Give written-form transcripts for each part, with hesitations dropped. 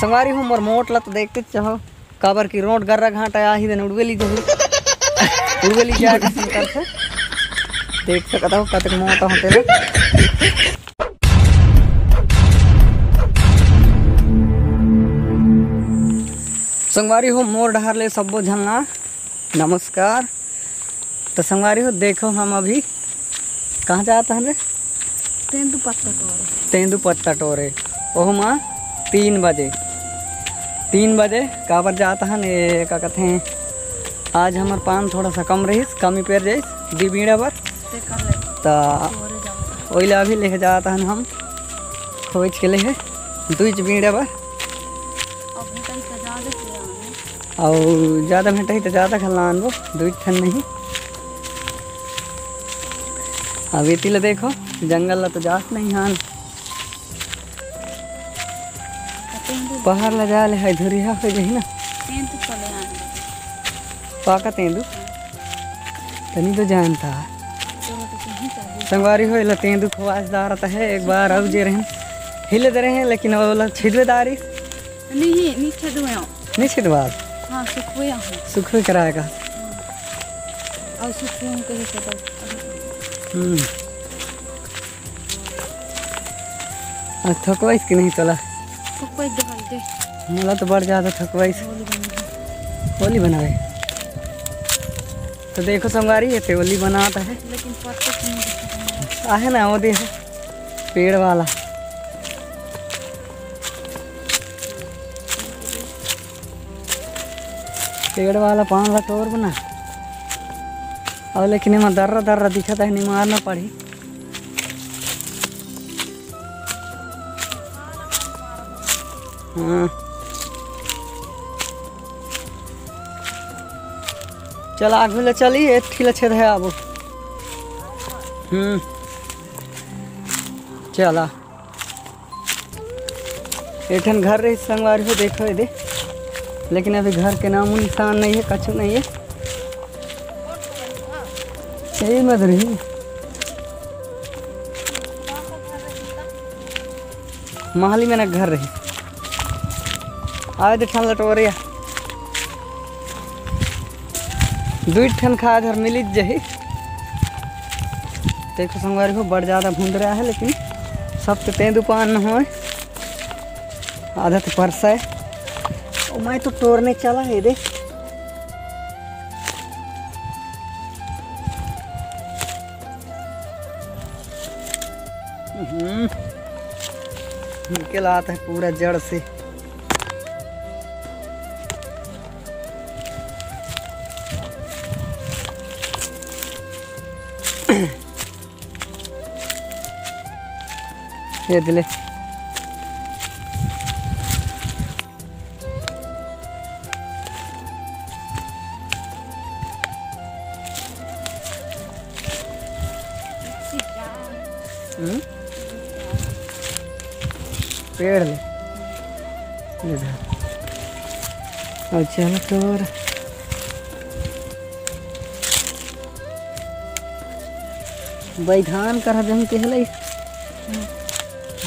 संगवारी हूँ मोर मोट लत देखते चाहो काबर की रोड गर्रा घाटा आ ही दिन उड़वेली जाए कर से देख सकता हो कतक मोटा होते ना। संगवारी हो मोर डहर ले सबो झंगा नमस्कार। तो संगवारी हो देखो हम अभी कहाँ जाता है रे तेंदुपत्ता टोरे ओह माँ 3 बजे काबर जाता है ने क्या कहते हैं आज हमार पान थोड़ा सा कम रही कमी पेर जाइस दी बीड़ा पर तो वही अभी लेके जाता है हम खोज के ले है 2 बीड़ा पर और ज़्यादा भेंट ही तो ज़्यादा खल्ला वो 2 ठन नहीं। अभी तिल देखो जंगल ला तो जात नहीं हान पहाड़ ला जा ले है धुरिया हो जाही ना पाका तेंदु तनी तो जानता संगवारी हो तेंदु खवासदार है एक बार अब जे रहे हिले दे रहे हैं लेकिन वो छिदवेदारी नहीं छिदवा हाँ सुखवे कराएगा और सुखवे के ही थकवाइस कि नहीं चला दे मला तो बढ़ जाता थकवाइस होली बनावे तो देखो संगवारी है होली बनाता है लेकिन पत्ते आहे ना वो देखो पेड़ वाला पान ला टोर बना और लेकिन इमा दर्रा दिखता है नहीं मारना पड़ी हाँ चल आगे ले चली एक छेद है अब चला एठन घर रही संगवारी हो देखो दे लेकिन अभी घर के नामो निशान नहीं है कछु नहीं है यही मत रही महली में ना घर रही आए तो ठन लटोरिया 2 ठन खा घर मिली जही देखो संगवारी को बड़ ज़्यादा भूंद रहा है लेकिन सब तो तेंदु पान न हो आधा तो परसा है और मैं तो तोड़ने चला है देख निकल आता है पूरा जड़ से ये दिले पेड़ ले अच्छा तो बैधान कर जम के हले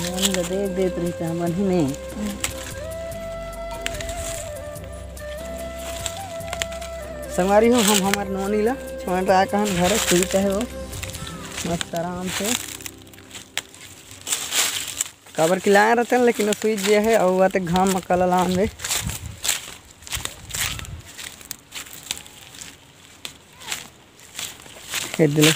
मन ल देख देत रही था मन ही नहीं संगवारी हो हम हमार नोनी ला छोड़ रहा कहन घर सुईता है वो मस्त आराम से काबर खिलाए रहते हैं लेकिन सुई जे है और वह घाम में कल लान में खेत दिले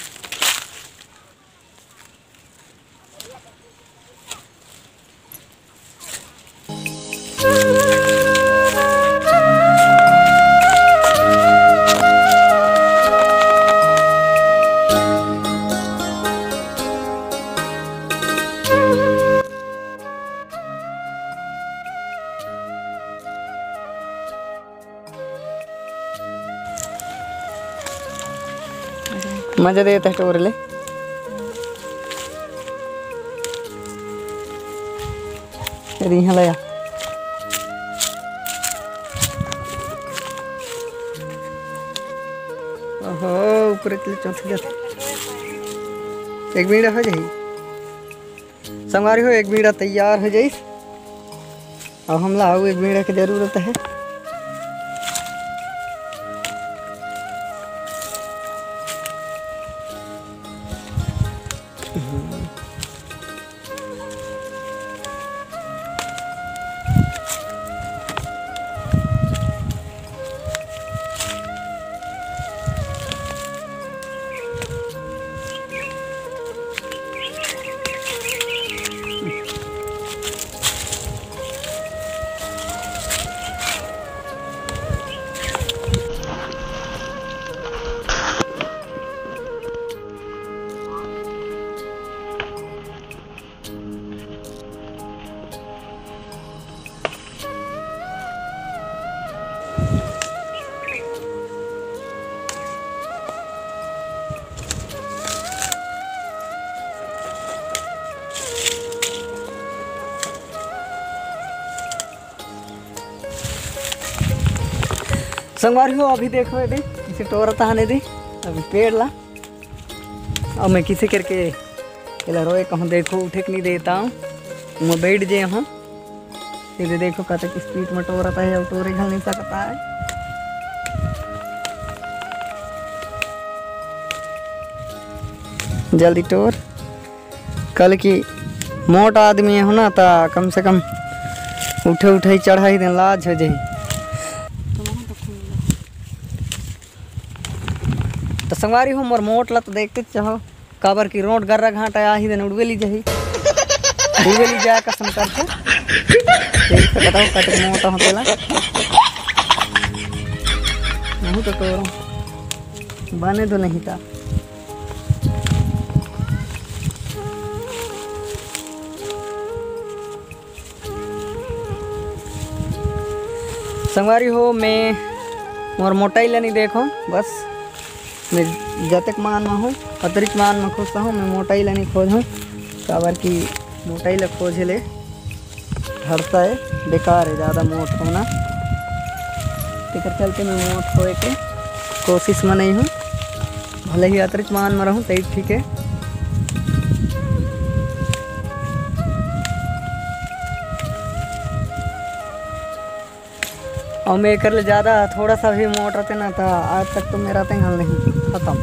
मजा देता है टोर ले यहाँ लया ओहो ऊपर चौथी जाते एक बीड़ा हो जाए संगवारी हो एक बीड़ा तैयार हो जाए अब हमला हुए बीड़ा की जरूरत है। संगवारी हो अभी देखो ये इसे टोरता हने दे अभी पेड़ ला। अब मैं किसी करके इला रोए कहूँ देखो उठे नहीं देता हूँ मैं बैठ जाए हूँ। इधर देखो कत स्पीड में टोरता है और टोरे घल नहीं सकता है। जल्दी टोर कल की मोटा आदमी हो ना तो कम से कम उठे उठे चढ़ाई दिन लाज हो जाए। तो संगवारी हो मोर मोट ला तो देखते चाहो काबर की रोड गर्रा घाटा आ ही दिन उड़वेली जाही उड़वेली जाए कसम करके देख तो बताओ कट मोटा होतेला नहीं तो बने तो नहीं था। संगवारी हो मैं मोर मोटाई ला नहीं देखो बस मैं जतक मान में हूँ अतिरिक्त मान में खोजता हूँ। मैं मोटाई ला नहीं खोज हूँ काबर की मोटाई ला खोज ले हरता है बेकार है ज़्यादा मोट होना। तेकर चलते मैं मोट होए के कोशिश में नहीं हूँ भले ही अतिरिक्त मान में रहूँ तो ठीक है। और मैं कर ले ज़्यादा थोड़ा सा भी मोट रहते ना तो आज तक तो मेरा तेंगल नहीं ख़त्म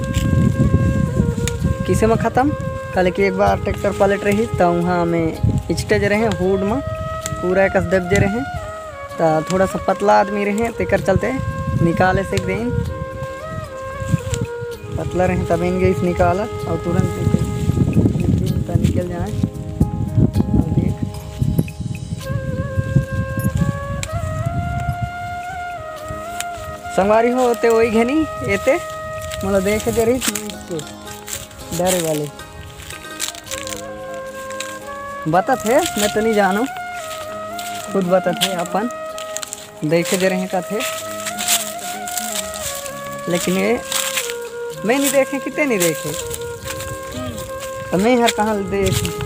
किसे में ख़त्म कल की एक बार ट्रैक्टर पलट रही तो वहाँ में स्टेज रहे हुड में पूरा कस दबजे रहे तो थोड़ा सा पतला आदमी रहे तेकर चलते निकाले से दिन पतला रहे तब इनके इस निकाला और तुरंत निकल जाए। संगवारी हो ते वही घनी एते मतलब देखे दे रही डरे वाले बता थे मैं तो नहीं जानू खुद बता थे अपन देखे दे रहे का थे लेकिन ये मैं नहीं देखे कितने नहीं देखे तो मैं हर कहाँ देखे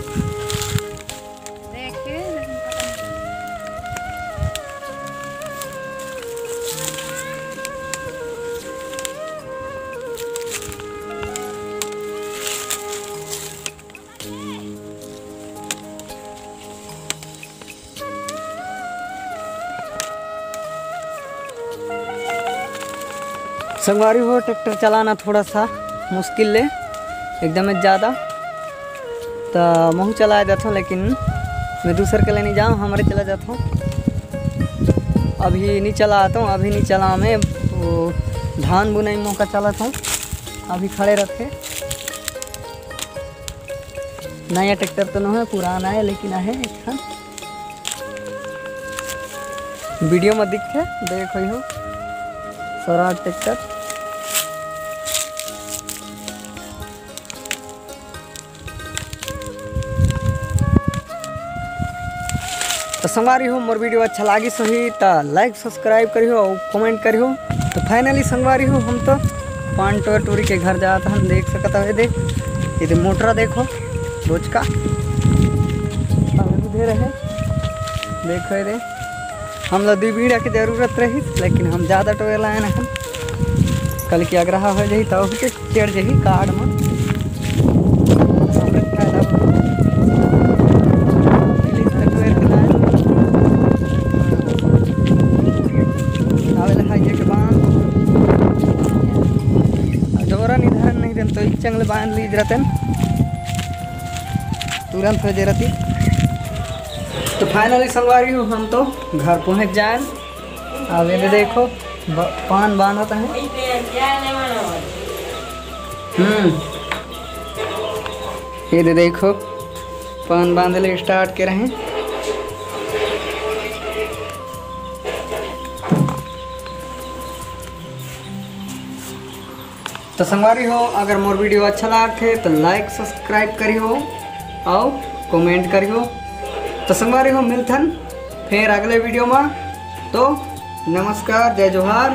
संगवारी हो ट्रैक्टर चलाना थोड़ा सा मुश्किल है एकदम ज़्यादा तो मैं चलाया जाता हूँ लेकिन मैं दूसरे के लिए नहीं जाऊँ हमारे चला जाता हूँ। अभी नहीं चला आता हूँ अभी नहीं चला मैं वो धान बुनाई मौका चलाता हूँ अभी खड़े रखे नया ट्रैक्टर तो नहीं है पुराना है लेकिन है एक वीडियो में दिखे देखो हो स्वराज ट्रैक्टर। तो संगवारी हो मोर वीडियो अच्छा लगी सही तो लाइक सब्सक्राइब करियो और कमेंट करियो। तो फाइनली संगवारी हो हम तो पान टोरी के घर जाता हम देख सकता है देख ये मोटरा देखो रोज का दे रहे देखो ये हम लोग बीड़ा की जरूरत रही लेकिन हम ज़्यादा टोयल आए ना कल की अग्रह हो जाही तो चढ़ जाही कार्ड में फायदा लीज रहते तुरंत हो जाती। तो फाइनली संगवारी हो हम तो घर पहुंच जाए। अब ये देखो पान बांधता है। ये देखो पान बांधले स्टार्ट के रहे। तो संगवारी हो अगर मोर वीडियो अच्छा लागते तो लाइक सब्सक्राइब करियो और कमेंट करियो। तो संगवारी हो मिलथन फिर अगले वीडियो में। तो नमस्कार, जय जोहार।